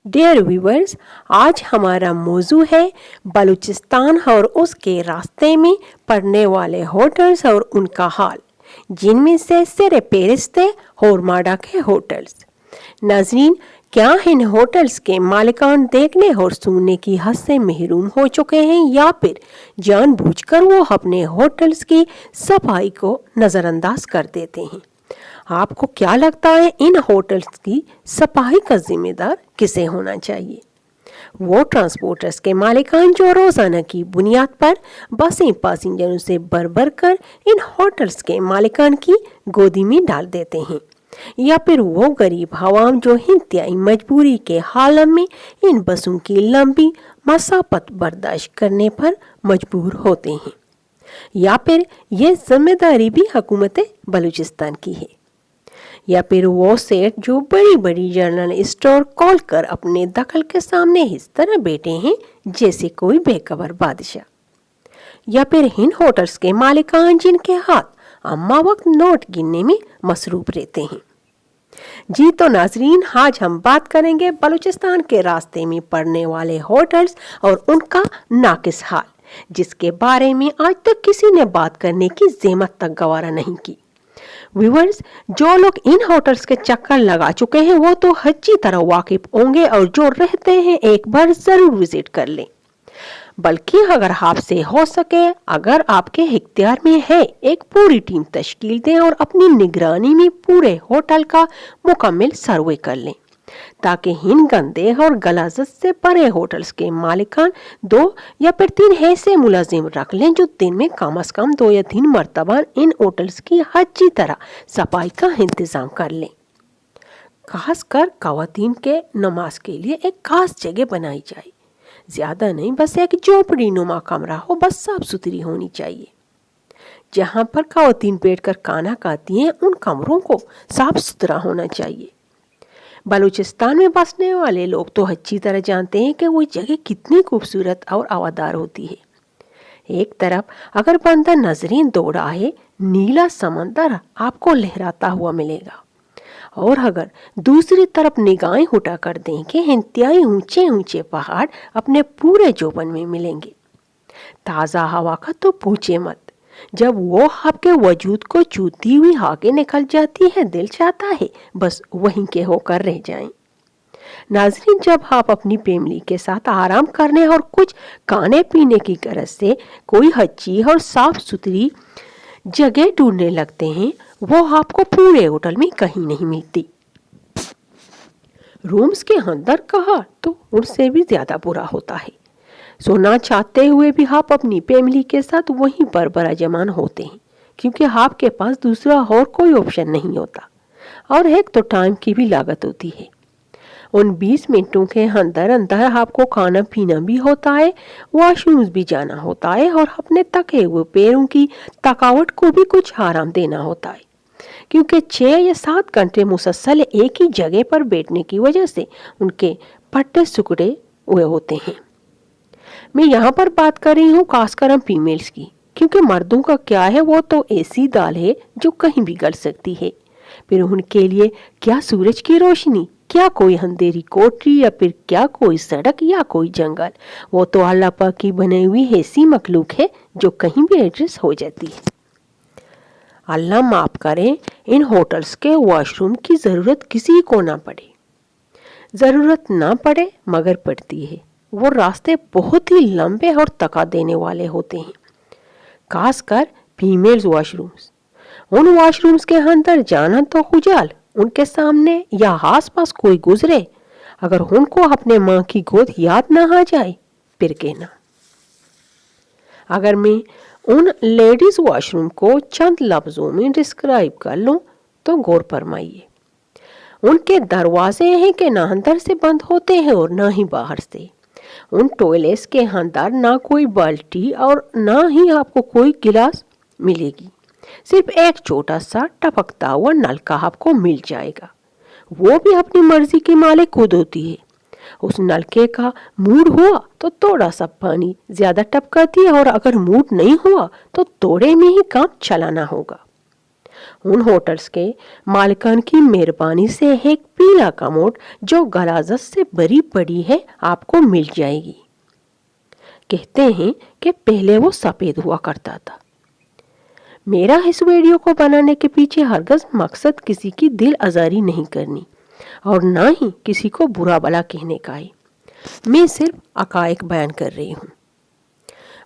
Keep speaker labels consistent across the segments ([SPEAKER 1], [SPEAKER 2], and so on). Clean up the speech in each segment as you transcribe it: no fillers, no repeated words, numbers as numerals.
[SPEAKER 1] Dear viewers, आज हमारा मौजू है बलूचिस्तान और उसके रास्ते में पड़ने वाले होटल्स और उनका हाल, जिनमें से सिर पेरिस्ते और माडा के होटल्स। नाजरीन, क्या इन होटल्स के मालिकान देखने और सुनने की हद से महरूम हो चुके हैं या फिर जानबूझकर वो अपने होटल्स की सफाई को नज़रअंदाज कर देते हैं? आपको क्या लगता है इन होटल्स की सफाई का जिम्मेदार किसे होना चाहिए? वो ट्रांसपोर्टर्स के मालिकान जो रोजाना की बुनियाद पर बसें पैसेंजरों से भर कर इन होटल्स के मालिकान की गोदी में डाल देते हैं, या फिर वो गरीब हवाम जो इंतहाई मजबूरी के हालत में इन बसों की लंबी मसाफत बर्दाश्त करने पर मजबूर होते हैं, या फिर ये जिम्मेदारी भी हुकूमत बलूचिस्तान की है, या फिर वो सेठ जो बड़ी बड़ी जनरल स्टोर खोल कर अपने दखल के सामने इस तरह बैठे हैं जैसे कोई बेखबर बादशाह, या फिर इन होटल्स के मालिकान जिनके हाथ अम्मा वक्त नोट गिनने में मसरूफ रहते हैं। जी तो नाजरीन, आज हम बात करेंगे बलूचिस्तान के रास्ते में पड़ने वाले होटल्स और उनका नाकिस हाल, जिसके बारे में आज तक किसी ने बात करने की ज़हमत तक गवारा नहीं की। व्यूअर्स, जो लोग इन होटल्स के चक्कर लगा चुके हैं वो तो अच्छी तरह वाकिफ होंगे और जो रहते हैं एक बार जरूर विजिट कर लें। बल्कि अगर आपसे हो सके, अगर आपके इख्तियार में है, एक पूरी टीम तश्कील दें और अपनी निगरानी में पूरे होटल का मुकम्मल सर्वे कर लें, ताकि इन गंदे और गलाजत से भरे होटल्स के मालिकान 2 या फिर 3 ऐसे मुलाजिम रख लें जो दिन में कम से कम 2 या 3 मरतबा इन होटल्स की अच्छी तरह सफाई का इंतजाम कर लें। खासकर खवातीन के नमाज के लिए एक खास जगह बनाई जाए, ज्यादा नहीं, बस एक झोपड़ी नुमा कमरा हो, बस साफ सुथरी होनी चाहिए। जहां पर खवातीन बैठकर खाना खाती हैं उन कमरों को साफ सुथरा होना चाहिए। बलूचिस्तान में बसने वाले लोग तो अच्छी तरह जानते हैं कि वो जगह कितनी खूबसूरत और हवादार होती है। एक तरफ अगर बंदा नजरें दौड़ा है, नीला समंदर आपको लहराता हुआ मिलेगा, और अगर दूसरी तरफ निगाहें उठा कर दें कि इंतहाई ऊंचे ऊंचे पहाड़ अपने पूरे जोबन में मिलेंगे। ताज़ा हवा का तो पूछे मत, जब वो आपके वजूद को चूती हुई आगे निकल जाती है, दिल चाहता है बस वहीं के होकर रह जाएं। नाज़रीन, जब आप अपनी फैमिली के साथ आराम करने और कुछ खाने पीने की गरज से कोई अच्छी और साफ सुथरी जगह ढूंढने लगते हैं, वो आपको पूरे होटल में कहीं नहीं मिलती। रूम्स के अंदर कहा तो उनसे भी ज्यादा बुरा होता है। सोना चाहते हुए भी आप अपनी फैमिली के साथ वहीं पर बराजमान होते हैं, क्योंकि आपके पास दूसरा और कोई ऑप्शन नहीं होता, और एक तो टाइम की भी लागत होती है। उन 20 मिनटों के अंदर अंदर आपको खाना पीना भी होता है, वॉशरूम्स भी जाना होता है, और अपने थके हुए पैरों की थकावट को भी कुछ आराम देना होता है, क्योंकि 6 या 7 घंटे मुसलसल एक ही जगह पर बैठने की वजह से उनके पट्टे सिकुड़े हुए होते हैं। मैं यहाँ पर बात कर रही हूँ खासकर हम फीमेल्स की, क्योंकि मर्दों का क्या है, वो तो ऐसी दाल है जो कहीं भी गल सकती है। फिर उनके लिए क्या सूरज की रोशनी, क्या कोई अंधेरी कोठरी, या फिर क्या कोई सड़क या कोई जंगल, वो तो अल्लाह पाक की बनाई हुई ऐसी मखलूक है जो कहीं भी एडजस्ट हो जाती है। अल्लाह माफ करे, इन होटल्स के वॉशरूम की जरूरत किसी को ना पड़े, जरूरत ना पड़े मगर पड़ती है। वो रास्ते बहुत ही लंबे और थका देने वाले होते हैं, खासकर फीमेल्स वॉशरूम्स। उन वॉशरूम्स के अंदर जाना तो खुजाल, उनके सामने या आसपास कोई गुजरे, अगर उनको अपने माँ की गोद याद ना आ जाए फिर कहना। अगर मैं उन लेडीज वॉशरूम को चंद लफ्जों में डिस्क्राइब कर लूं तो गौर फरमाइए। उनके दरवाजे हैं कि ना अंदर से बंद होते हैं और ना ही बाहर से। उन टॉयलेट्स के अंदर ना कोई बाल्टी और ना ही आपको कोई गिलास मिलेगी, सिर्फ एक छोटा सा टपकता हुआ नलका आपको मिल जाएगा। वो भी अपनी मर्जी की मालिक खुद होती है। उस नलके का मूड हुआ तो थोड़ा सा पानी ज्यादा टपकाती है, और अगर मूड नहीं हुआ तो थोड़े में ही काम चलाना होगा। उन होटल्स के मालिकान की मेहरबानी से एक पीला कमोड जो गलाजत से बड़ी पड़ी है आपको मिल जाएगी। कहते हैं कि पहले वो सफ़ेद हुआ करता था। मेरा इस वीडियो को बनाने के पीछे हरगज़ मकसद किसी की दिल आज़ारी नहीं करनी और ना ही किसी को बुरा भला कहने का है। मैं सिर्फ हक़ाइक़ बयान कर रही हूँ।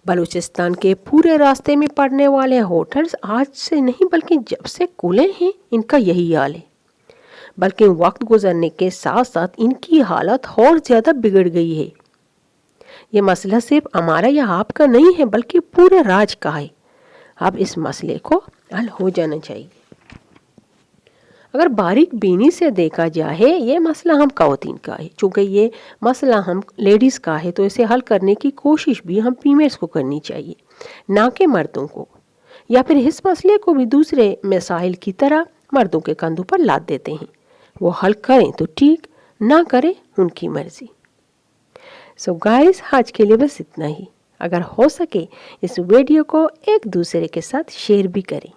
[SPEAKER 1] बलूचिस्तान के पूरे रास्ते में पड़ने वाले होटल्स आज से नहीं बल्कि जब से खुले हैं इनका यही हाल है। बल्कि वक्त गुजरने के साथ साथ इनकी हालत और ज़्यादा बिगड़ गई है। ये मसला सिर्फ हमारा या आपका नहीं है बल्कि पूरे राज्य का है। अब इस मसले को हल हो जाना चाहिए। अगर बारीक बीनी से देखा जाए ये मसला हम ख़वातीन का है। चूँकि ये मसला हम लेडीज़ का है तो इसे हल करने की कोशिश भी हम फीमेल्स को करनी चाहिए, ना कि मर्दों को, या फिर इस मसले को भी दूसरे मसाइल की तरह मर्दों के कंधों पर लाद देते हैं। वो हल करें तो ठीक, ना करें उनकी मर्जी। सो गाइस, आज के लिए बस इतना ही। अगर हो सके इस वीडियो को एक दूसरे के साथ शेयर भी करें।